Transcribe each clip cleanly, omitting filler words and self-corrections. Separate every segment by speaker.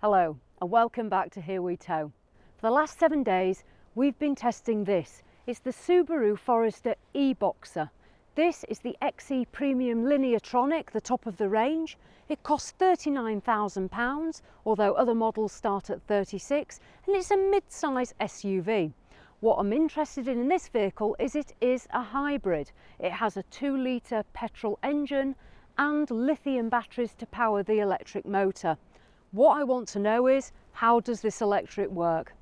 Speaker 1: Hello and welcome back to Here We Tow. For the last 7 days we've been testing this. It's the Subaru Forester e-BOXER. This is the XE Premium Lineatronic, the top of the range. It costs £39,000, although other models start at 36, and it's a mid-size SUV. What I'm interested in this vehicle is it is a hybrid. It has a 2-litre petrol engine and lithium batteries to power the electric motor. What I want to know is, how does this electric work?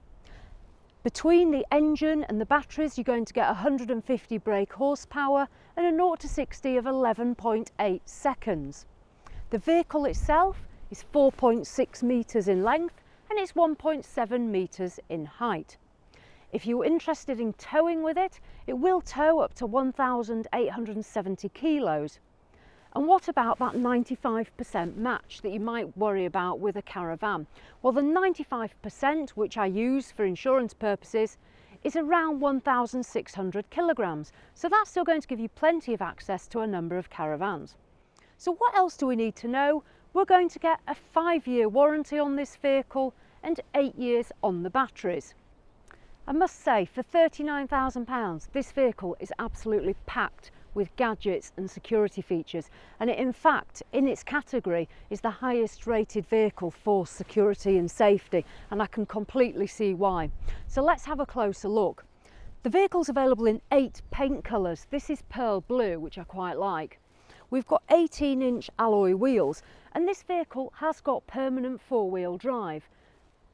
Speaker 1: Between the engine and the batteries, you're going to get 150 brake horsepower and a 0 to 60 of 11.8 seconds. The vehicle itself is 4.6 metres in length and it's 1.7 metres in height. If you're interested in towing with it, it will tow up to 1,870 kilos. And what about that 95% match that you might worry about with a caravan? Well, the 95%, which I use for insurance purposes, is around 1,600 kilograms. So that's still going to give you plenty of access to a number of caravans. So what else do we need to know? We're going to get a 5-year warranty on this vehicle and 8 years on the batteries. I must say, for £39,000, this vehicle is absolutely packed with gadgets and security features, and it, in fact, in its category, is the highest rated vehicle for security and safety, and I can completely see why. So let's have a closer look. The vehicle's available in 8 paint colours. This is pearl blue, which I quite like. We've got 18-inch alloy wheels, and this vehicle has got permanent 4-wheel drive.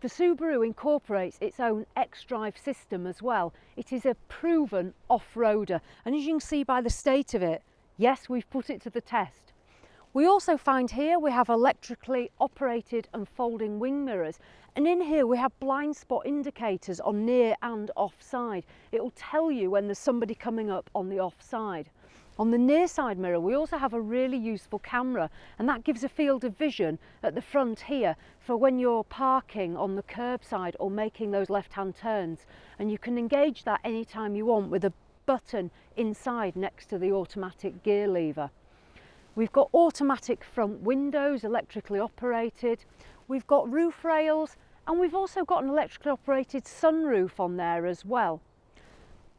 Speaker 1: The Subaru incorporates its own X-Drive system as well. It is a proven off-roader, and as you can see by the state of it, yes, we've put it to the test. We also find here we have electrically operated and folding wing mirrors, and in here we have blind spot indicators on near and offside. It will tell you when there's somebody coming up on the offside. On the near side mirror we also have a really useful camera, and that gives a field of vision at the front here for when you're parking on the curbside or making those left-hand turns, and you can engage that anytime you want with a button inside next to the automatic gear lever. We've got automatic front windows, electrically operated. We've got roof rails, and we've also got an electrically operated sunroof on there as well.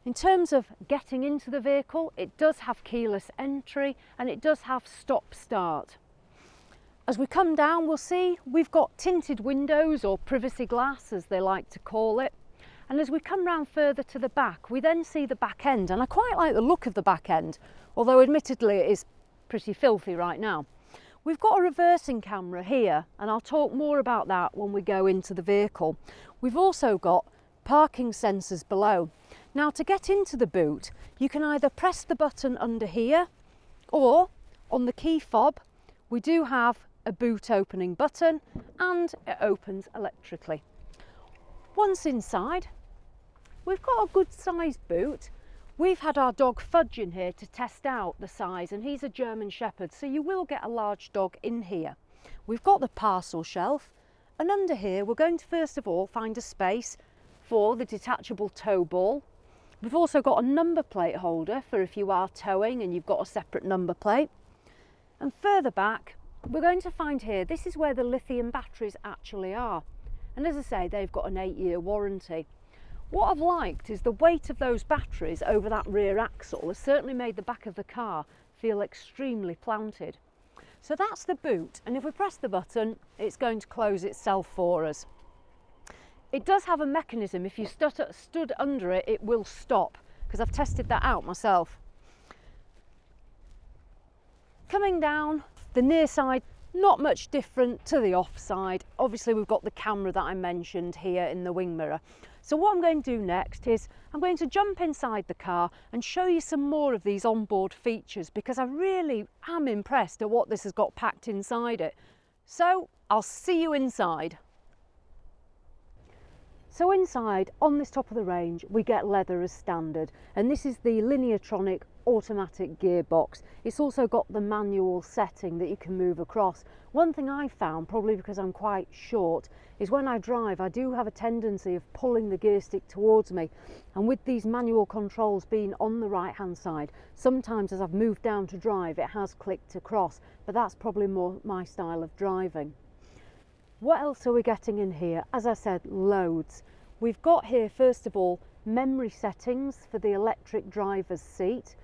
Speaker 1: In terms of getting into the vehicle, it does have keyless entry and it does have stop start. As we come down, we'll see we've got tinted windows, or privacy glass as they like to call it. And as we come round further to the back, we then see the back end, and I quite like the look of the back end, although admittedly it is pretty filthy right now. We've got a reversing camera here, and I'll talk more about that when we go into the vehicle. We've also got parking sensors below. Now, to get into the boot, you can either press the button under here, or on the key fob we do have a boot opening button, and it opens electrically. Once inside, we've got a good sized boot. We've had our dog Fudge in here to test out the size, and he's a German Shepherd, so you will get a large dog in here. We've got the parcel shelf, and under here we're going to first of all find a space for the detachable tow ball. We've also got a number plate holder for if you are towing and you've got a separate number plate. And further back, we're going to find here, this is where the lithium batteries actually are. And as I say, they've got an 8-year warranty. What I've liked is the weight of those batteries over that rear axle has certainly made the back of the car feel extremely planted. So that's the boot, and if we press the button, it's going to close itself for us. It does have a mechanism, if you stood under it, it will stop, because I've tested that out myself. Coming down, the near side, not much different to the off side. Obviously we've got the camera that I mentioned here in the wing mirror. So what I'm going to do next is I'm going to jump inside the car and show you some more of these onboard features, because I really am impressed at what this has got packed inside it. So I'll see you inside. So inside, on this top of the range, we get leather as standard, and this is the Lineatronic automatic gearbox. It's also got the manual setting that you can move across. One thing I found, probably because I'm quite short, is when I drive I do have a tendency of pulling the gear stick towards me, and with these manual controls being on the right hand side, sometimes as I've moved down to drive it has clicked across, but that's probably more my style of driving. What else are we getting in here? As I said, loads. We've got here, first of all, memory settings for the electric driver's seat,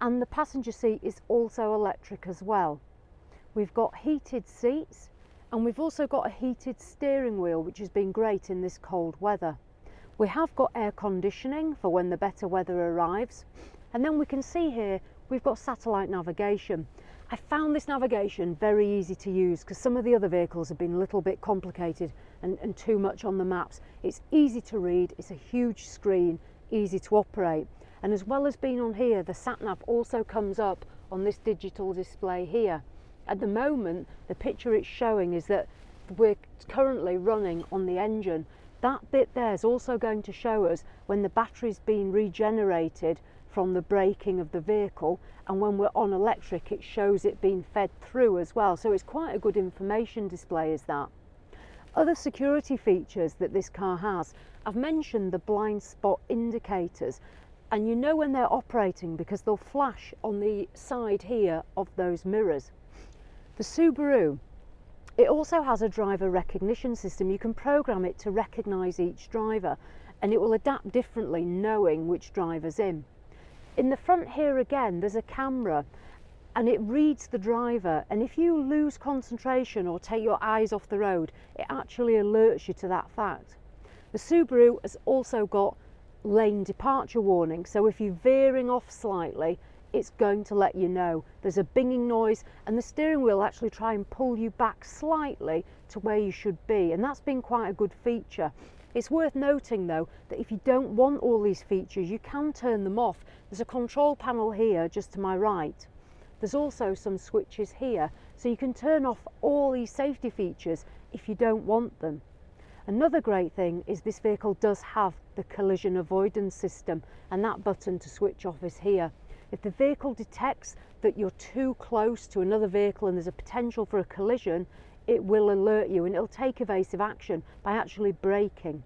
Speaker 1: and the passenger seat is also electric as well. We've got heated seats, and we've also got a heated steering wheel, which has been great in this cold weather. We have got air conditioning for when the better weather arrives, and then we can see here we've got satellite navigation. I found this navigation very easy to use because some of the other vehicles have been a little bit complicated and too much on the maps. It's easy to read, it's a huge screen, easy to operate, and as well as being on here, the sat nav also comes up on this digital display here. At the moment, the picture it's showing is that we're currently running on the engine. That bit there is also going to show us when the battery's been regenerated from the braking of the vehicle, and when we're on electric it shows it being fed through as well, so it's quite a good information display is that. Other security features that this car has, I've mentioned the blind spot indicators, and you know when they're operating because they'll flash on the side here of those mirrors. The Subaru, it also has a driver recognition system. You can program it to recognise each driver and it will adapt differently knowing which driver's in. In the front here again there's a camera and it reads the driver, and if you lose concentration or take your eyes off the road, it actually alerts you to that fact. The Subaru has also got lane departure warning, so if you're veering off slightly it's going to let you know. There's a binging noise and the steering wheel actually try and pull you back slightly to where you should be, and that's been quite a good feature. It's worth noting though that if you don't want all these features you can turn them off. There's a control panel here just to my right. There's also some switches here, so you can turn off all these safety features if you don't want them. Another great thing is this vehicle does have the collision avoidance system, and that button to switch off is here. If the vehicle detects that you're too close to another vehicle and there's a potential for a collision, it will alert you and it'll take evasive action by actually braking.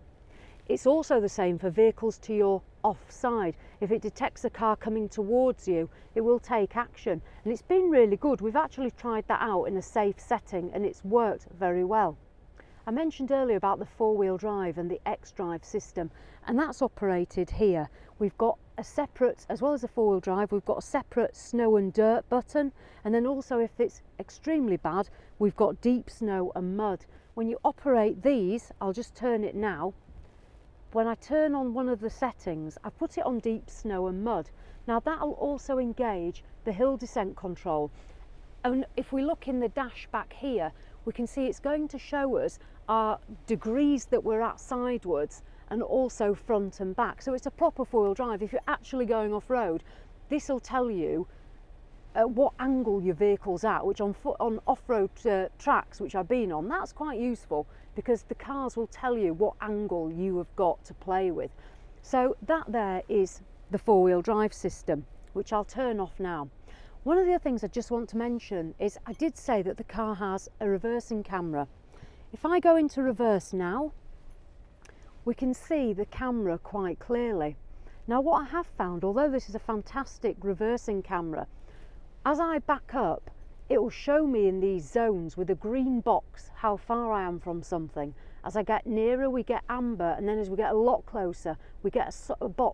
Speaker 1: It's also the same for vehicles to your offside. If it detects a car coming towards you, it will take action, and it's been really good. We've actually tried that out in a safe setting and it's worked very well. I mentioned earlier about the four-wheel drive and the X-Drive system, and that's operated here. We've got a separate, as well as the four-wheel drive, we've got a separate snow and dirt button, and then also if it's extremely bad, we've got deep snow and mud. When you operate these, I'll just turn it now. When I turn on one of the settings, I put it on deep snow and mud. Now that'll also engage the hill descent control. And if we look in the dash back here, we can see it's going to show us our degrees that we're at sidewards and also front and back. So it's a proper four-wheel drive. If you're actually going off-road, this will tell you what angle your vehicle's at, which on off-road tracks, which I've been on, that's quite useful because the cars will tell you what angle you have got to play with. So that there is the four-wheel drive system, which I'll turn off now. One of the other things I just want to mention is I did say that the car has a reversing camera. If I go into reverse now, we can see the camera quite clearly. Now what I have found, although this is a fantastic reversing camera, as I back up, it will show me in these zones with a green box how far I am from something. As I get nearer, we get amber, and then as we get a lot closer, we get a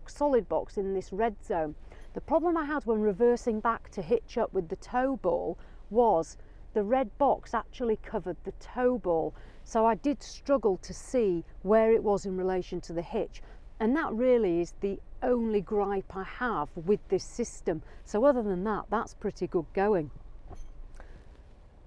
Speaker 1: solid box in this red zone. The problem I had when reversing back to hitch up with the tow ball was the red box actually covered the tow ball, so I did struggle to see where it was in relation to the hitch, and that really is the only gripe I have with this system. So other than that, that's pretty good going.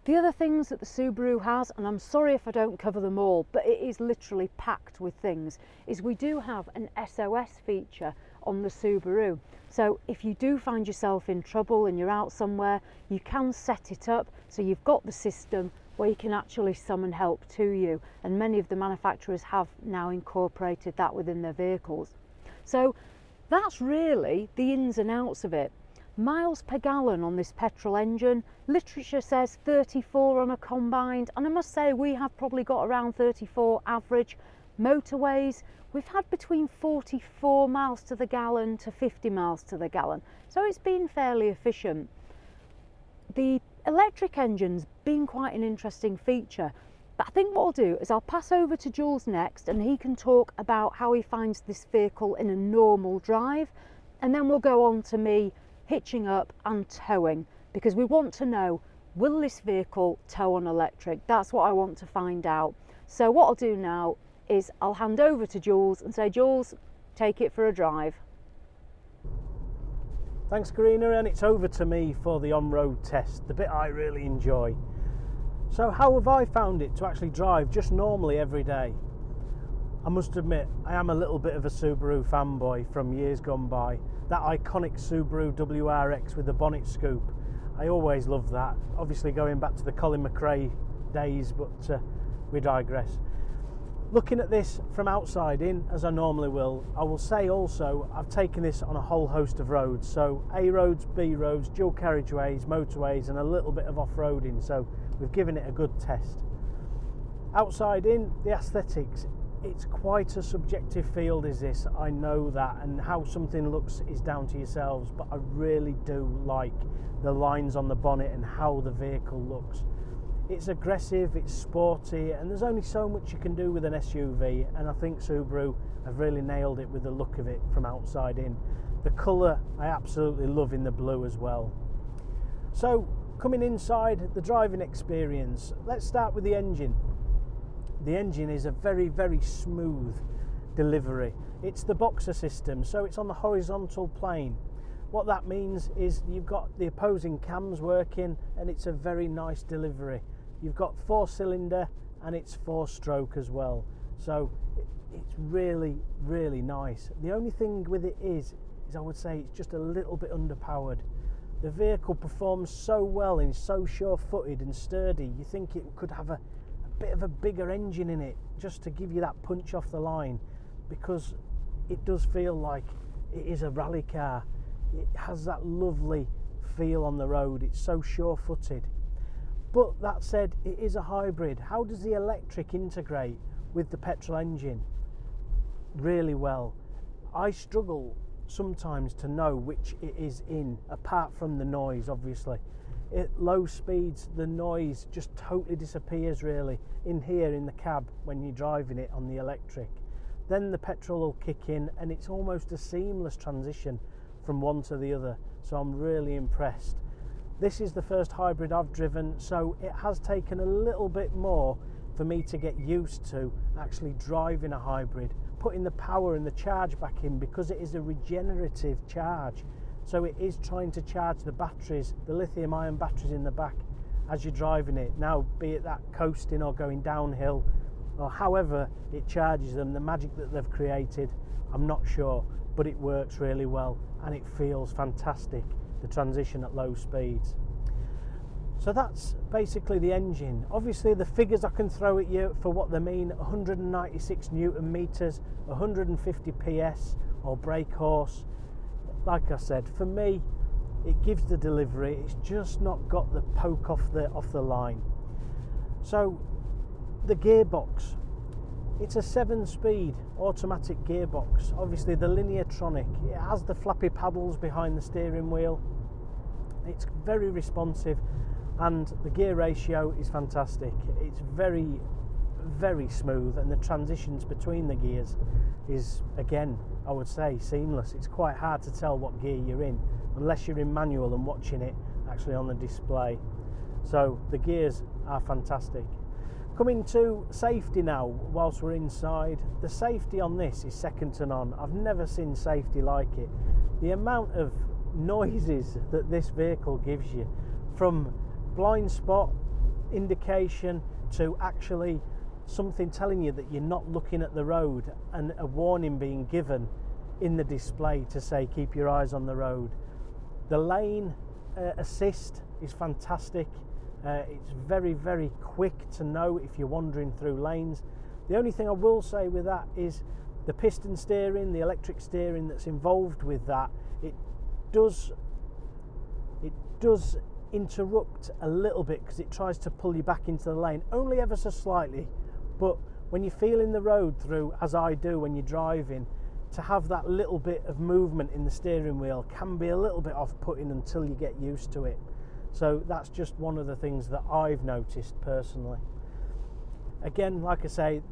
Speaker 1: The other things that the Subaru has, and I'm sorry if I don't cover them all, but it is literally packed with things, is we do have an SOS feature on the Subaru. So if you do find yourself in trouble and you're out somewhere, you can set it up so you've got the system where you can actually summon help to you, and many of the manufacturers have now incorporated that within their vehicles. So that's really the ins and outs of it. Miles per gallon on this petrol engine, literature says 34 on a combined, and I must say we have probably got around 34 average. Motorways, we've had between 44 miles to the gallon to 50 miles to the gallon, so it's been fairly efficient. The electric engine's been quite an interesting feature. But I think what I'll do is I'll pass over to Jules next and he can talk about how he finds this vehicle in a normal drive, and then we'll go on to me hitching up and towing, because we want to know, will this vehicle tow on electric? That's what I want to find out. So what I'll do now is I'll hand over to Jules and say, Jules, take it for a drive.
Speaker 2: Thanks, Karina, and it's over to me for the on-road test, the bit I really enjoy. So how have I found it to actually drive just normally every day? I must admit, I am a little bit of a Subaru fanboy from years gone by. That iconic Subaru WRX with the bonnet scoop, I always loved that. Obviously going back to the Colin McRae days, but we digress. Looking at this from outside in, as I normally will, I will say also I've taken this on a whole host of roads. So A roads, B roads, dual carriageways, motorways, and a little bit of off-roading. So we've given it a good test. Outside in, the aesthetics, it's quite a subjective field is this, I know that, and how something looks is down to yourselves, but I really do like the lines on the bonnet and how the vehicle looks. It's aggressive, it's sporty, and there's only so much you can do with an SUV, and I think Subaru have really nailed it with the look of it from outside in. The colour I absolutely love in the blue as well. So coming inside, the driving experience, let's start with the engine. The engine is a very, very smooth delivery. It's the BOXER system, so it's on the horizontal plane. What that means is you've got the opposing cams working, and it's a very nice delivery. You've got 4-cylinder and it's 4-stroke as well, so it's really, really nice. The only thing with it is I would say it's just a little bit underpowered. The vehicle performs so well and is so sure-footed and sturdy, you think it could have a bit of a bigger engine in it just to give you that punch off the line, because it does feel like it is a rally car. It has that lovely feel on the road. It's so sure-footed. But that said, it is a hybrid. How does the electric integrate with the petrol engine? Really well. I struggle sometimes to know which it is in, apart from the noise, obviously. At low speeds, the noise just totally disappears really in here in the cab when you're driving it on the electric. Then the petrol will kick in and it's almost a seamless transition from one to the other, so I'm really impressed. This is the first hybrid I've driven, so it has taken a little bit more for me to get used to actually driving a hybrid, putting the power and the charge back in, because it is a regenerative charge. So it is trying to charge the batteries, the lithium ion batteries in the back as you're driving it. Now, be it that coasting or going downhill or however it charges them, the magic that they've created, I'm not sure, but it works really well and it feels fantastic, the transition at low speeds. So that's basically the engine. Obviously the figures I can throw at you for what they mean: 196 Newton meters, 150 PS or brake horse. Like I said, for me it gives the delivery, it's just not got the poke off the line. So the gearbox, it's a 7-speed automatic gearbox. Obviously the Lineatronic, it has the flappy paddles behind the steering wheel. It's very responsive and the gear ratio is fantastic. It's very, very smooth, and the transitions between the gears is, again, I would say seamless. It's quite hard to tell what gear you're in unless you're in manual and watching it actually on the display. So the gears are fantastic. Coming to safety now, whilst we're inside, the safety on this is second to none. I've never seen safety like it. The amount of noises that this vehicle gives you, from blind spot indication to actually something telling you that you're not looking at the road and a warning being given in the display to say keep your eyes on the road. The lane assist is fantastic. It's very, very quick to know if you're wandering through lanes. The only thing I will say with that is the piston steering, the electric steering that's involved with that, it does interrupt a little bit because it tries to pull you back into the lane, only ever so slightly. But when you're feeling the road through, as I do when you're driving, to have that little bit of movement in the steering wheel can be a little bit off-putting until you get used to it. So that's just one of the things that I've noticed personally. Again, like I say,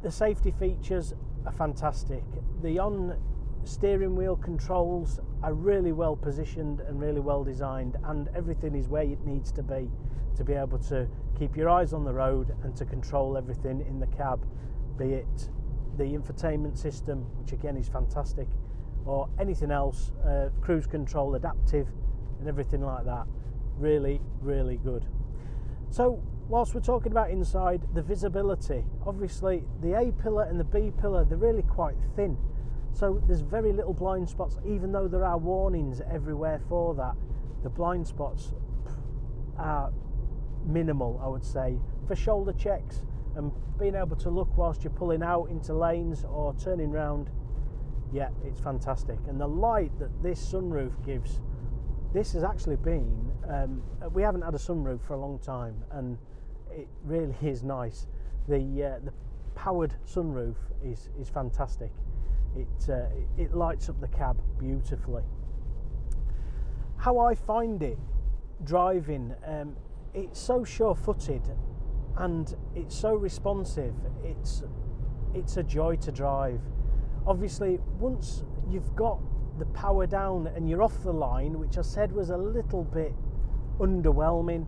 Speaker 2: the safety features are fantastic. The steering wheel controls are really well positioned and really well designed, and everything is where it needs to be able to keep your eyes on the road and to control everything in the cab, be it the infotainment system, which again is fantastic, or anything else, cruise control, adaptive and everything like that. Really, really good. So whilst we're talking about inside, the visibility, obviously the A pillar and the B pillar, they're really quite thin, so there's very little blind spots. Even though there are warnings everywhere for that, the blind spots are minimal, I would say, for shoulder checks and being able to look whilst you're pulling out into lanes or turning round. Yeah, it's fantastic. And the light that this sunroof gives, this has actually been, we haven't had a sunroof for a long time, and it really is nice. The powered sunroof is fantastic. It lights up the cab beautifully. How I find it driving, it's so sure-footed and it's so responsive. It's a joy to drive. Obviously, once you've got the power down and you're off the line, which I said was a little bit underwhelming,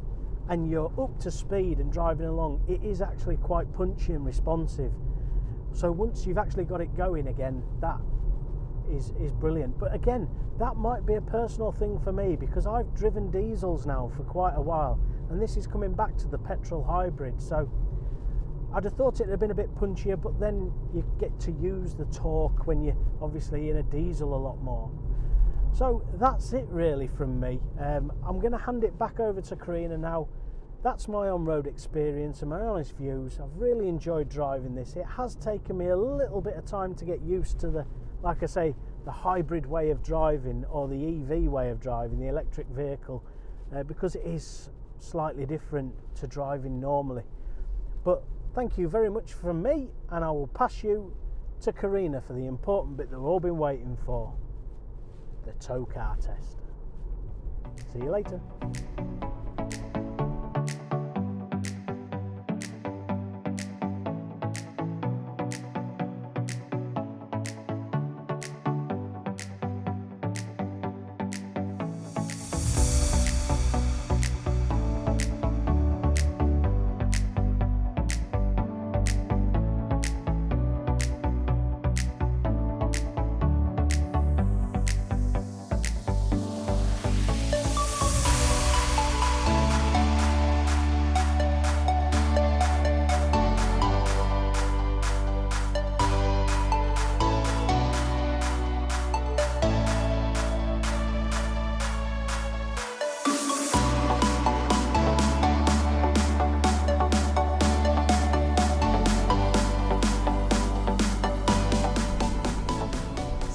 Speaker 2: and you're up to speed and driving along, it is actually quite punchy and responsive. So once you've actually got it going again, that is brilliant. But again, that might be a personal thing for me, because I've driven diesels now for quite a while, and this is coming back to the petrol hybrid, so I'd have thought it'd have been a bit punchier, but then you get to use the torque when you're obviously in a diesel a lot more. So that's it really from me. I'm going to hand it back over to Karina now. That's my on-road experience and my honest views. I've really enjoyed driving this. It has taken me a little bit of time to get used to the, like I say, the hybrid way of driving, or the EV way of driving, the electric vehicle, because it is slightly different to driving normally. But thank you very much from me, and I will pass you to Karina for the important bit that we've all been waiting for, the tow car test. See you later.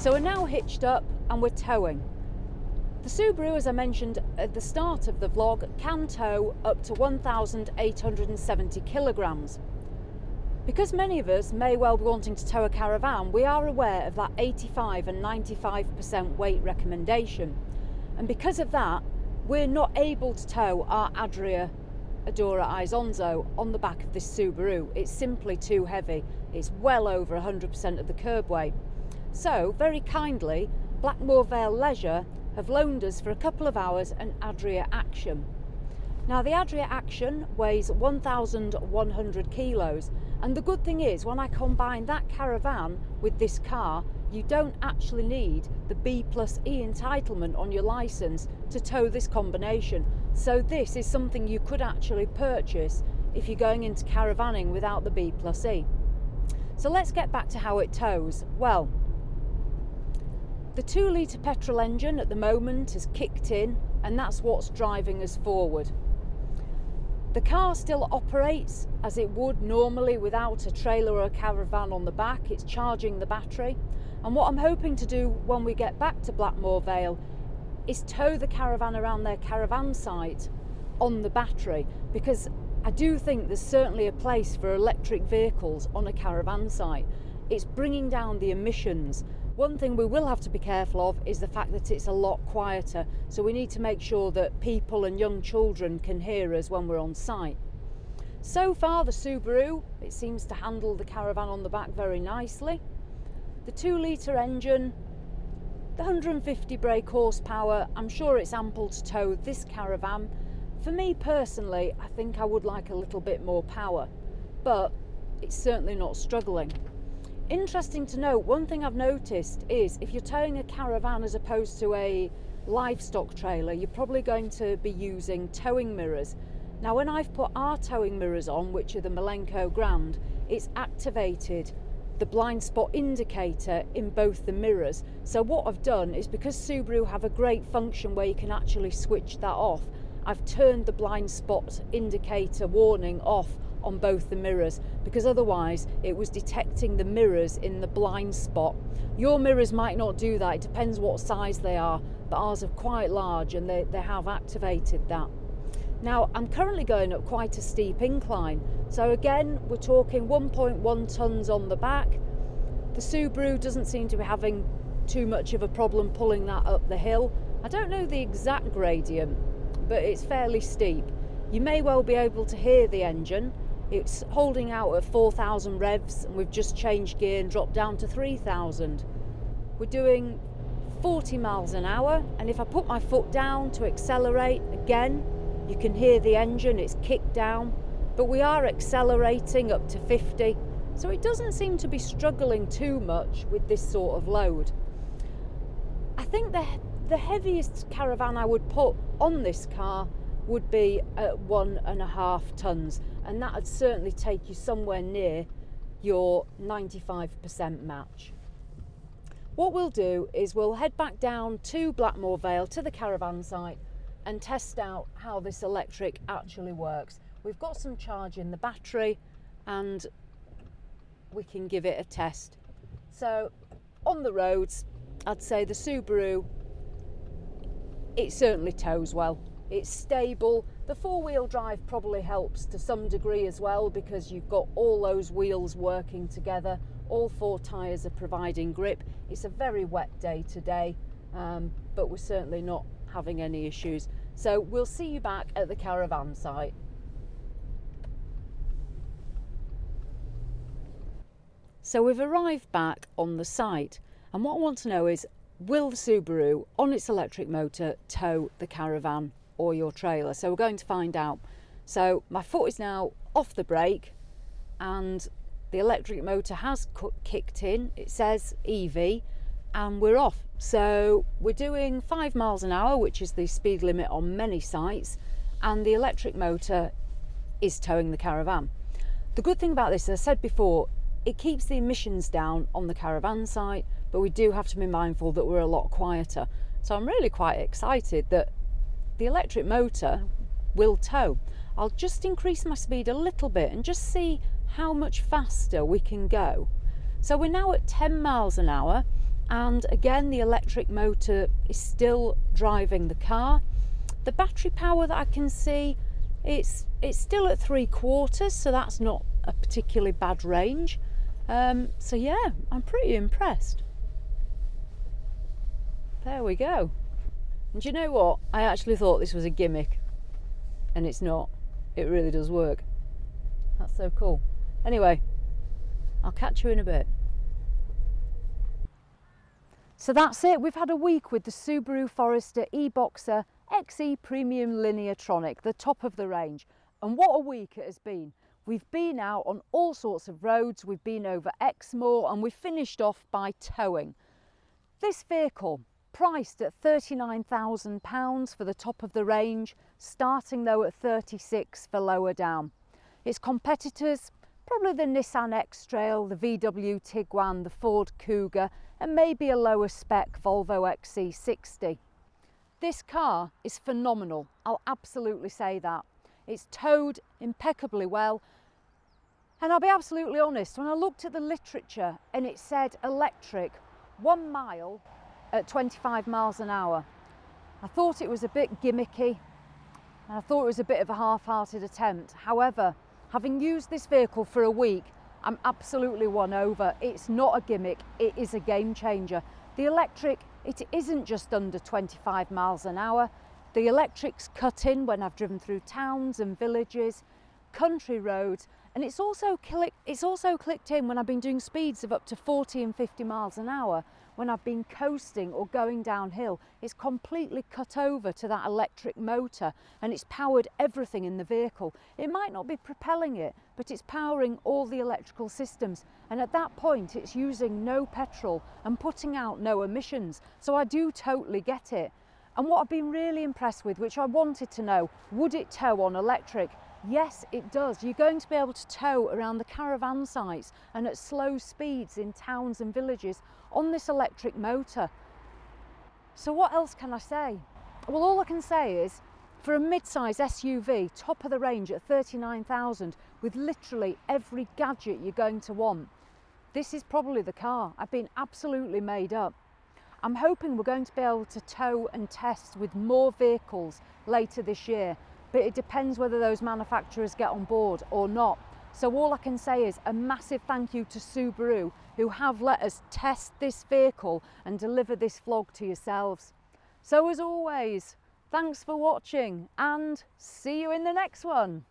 Speaker 1: So we're now hitched up and we're towing. The Subaru, as I mentioned at the start of the vlog, can tow up to 1,870 kilograms. Because many of us may well be wanting to tow a caravan, we are aware of that 85 and 95% weight recommendation. And because of that, we're not able to tow our Adria Adora Isonzo on the back of this Subaru. It's simply too heavy. It's well over 100% of the curb weight. So, very kindly, Blackmore Vale Leisure have loaned us for a couple of hours an Adria Action. Now, the Adria Action weighs 1,100 kilos, and the good thing is, when I combine that caravan with this car, you don't actually need the B+E entitlement on your licence to tow this combination. So this is something you could actually purchase if you're going into caravanning without the B+E. So let's get back to how it tows. Well, the 2-litre petrol engine at the moment has kicked in, and that's what's driving us forward. The car still operates as it would normally without a trailer or a caravan on the back. It's charging the battery, and what I'm hoping to do when we get back to Blackmore Vale is tow the caravan around their caravan site on the battery, because I do think there's certainly a place for electric vehicles on a caravan site. It's bringing down the emissions. One thing we will have to be careful of is the fact that it's a lot quieter, so we need to make sure that people and young children can hear us when we're on site. So far the Subaru, it seems to handle the caravan on the back very nicely. The 2-litre engine, the 150 brake horsepower, I'm sure it's ample to tow this caravan. For me personally, I think I would like a little bit more power, but it's certainly not struggling. Interesting to note, one thing I've noticed is if you're towing a caravan as opposed to a livestock trailer, you're probably going to be using towing mirrors. Now when I've put our towing mirrors on, which are the Malenko Grand, it's activated the blind spot indicator in both the mirrors. So what I've done is, because Subaru have a great function where you can actually switch that off, I've turned the blind spot indicator warning off on both the mirrors, because otherwise it was detecting the mirrors in the blind spot. Your mirrors might not do that, it depends what size they are, but ours are quite large and they have activated that. Now I'm currently going up quite a steep incline, so again we're talking 1.1 tonnes on the back. The Subaru doesn't seem to be having too much of a problem pulling that up the hill. I don't know the exact gradient, but it's fairly steep. You may well be able to hear the engine. It's holding out at 4,000 revs and we've just changed gear and dropped down to 3,000. We're doing 40 miles an hour, and if I put my foot down to accelerate again, you can hear the engine, it's kicked down, but we are accelerating up to 50, so it doesn't seem to be struggling too much with this sort of load. I think the heaviest caravan I would put on this car would be at 1.5 tonnes, and that would certainly take you somewhere near your 95% match. What we'll do is we'll head back down to Blackmore Vale to the caravan site and test out how this electric actually works. We've got some charge in the battery and we can give it a test. So on the roads, I'd say the Subaru, it certainly tows well. It's stable. The 4-wheel drive probably helps to some degree as well, because you've got all those wheels working together. All 4 tyres are providing grip. It's a very wet day today, but we're certainly not having any issues. So we'll see you back at the caravan site. So we've arrived back on the site, and what I want to know is, will the Subaru on its electric motor tow the caravan or your trailer? So we're going to find out. So my foot is now off the brake and the electric motor has kicked in. It says EV and we're off. So we're doing 5 miles an hour, which is the speed limit on many sites, and the electric motor is towing the caravan. The good thing about this, as I said before, it keeps the emissions down on the caravan site, but we do have to be mindful that we're a lot quieter. So I'm really quite excited that the electric motor will tow. I'll just increase my speed a little bit and just see how much faster we can go. So we're now at 10 miles an hour, and again the electric motor is still driving the car. The battery power that I can see, it's still at 3/4, so that's not a particularly bad range. So yeah, I'm pretty impressed. There we go. And do you know what? I actually thought this was a gimmick, and it's not. It really does work. That's so cool. Anyway, I'll catch you in a bit. So that's it. We've had a week with the Subaru Forester eBoxer XE Premium Lineatronic, the top of the range. And what a week it has been. We've been out on all sorts of roads, we've been over Exmoor, and we've finished off by towing. This vehicle, priced at £39,000 for the top of the range, starting though at 36 for lower down. Its competitors, probably the Nissan X-Trail, the VW Tiguan, the Ford Kuga, and maybe a lower spec Volvo XC60. This car is phenomenal, I'll absolutely say that. It's towed impeccably well, and I'll be absolutely honest, when I looked at the literature and it said electric 1 mile at 25 miles an hour, I thought it was a bit gimmicky and I thought it was a bit of a half-hearted attempt. However, having used this vehicle for a week, I'm absolutely won over. It's not a gimmick, it is a game changer. The electric, it isn't just under 25 miles an hour. The electric's cut in when I've driven through towns and villages. country roads, and it's also clicked in when I've been doing speeds of up to 40 and 50 miles an hour. When I've been coasting or going downhill, it's completely cut over to that electric motor, and it's powered everything in the vehicle. It might not be propelling it, but it's powering all the electrical systems, and at that point it's using no petrol and putting out no emissions. So I do totally get it. And what I've been really impressed with, which I wanted to know, would it tow on electric? Yes, it does. You're going to be able to tow around the caravan sites and at slow speeds in towns and villages on this electric motor. So what else can I say? Well, all I can say is, for a mid-size SUV, top of the range at 39,000, with literally every gadget you're going to want, this is probably the car. I've been absolutely made up. I'm hoping we're going to be able to tow and test with more vehicles later this year, but it depends whether those manufacturers get on board or not. So all I can say is a massive thank you to Subaru, who have let us test this vehicle and deliver this vlog to yourselves. So as always, thanks for watching and see you in the next one.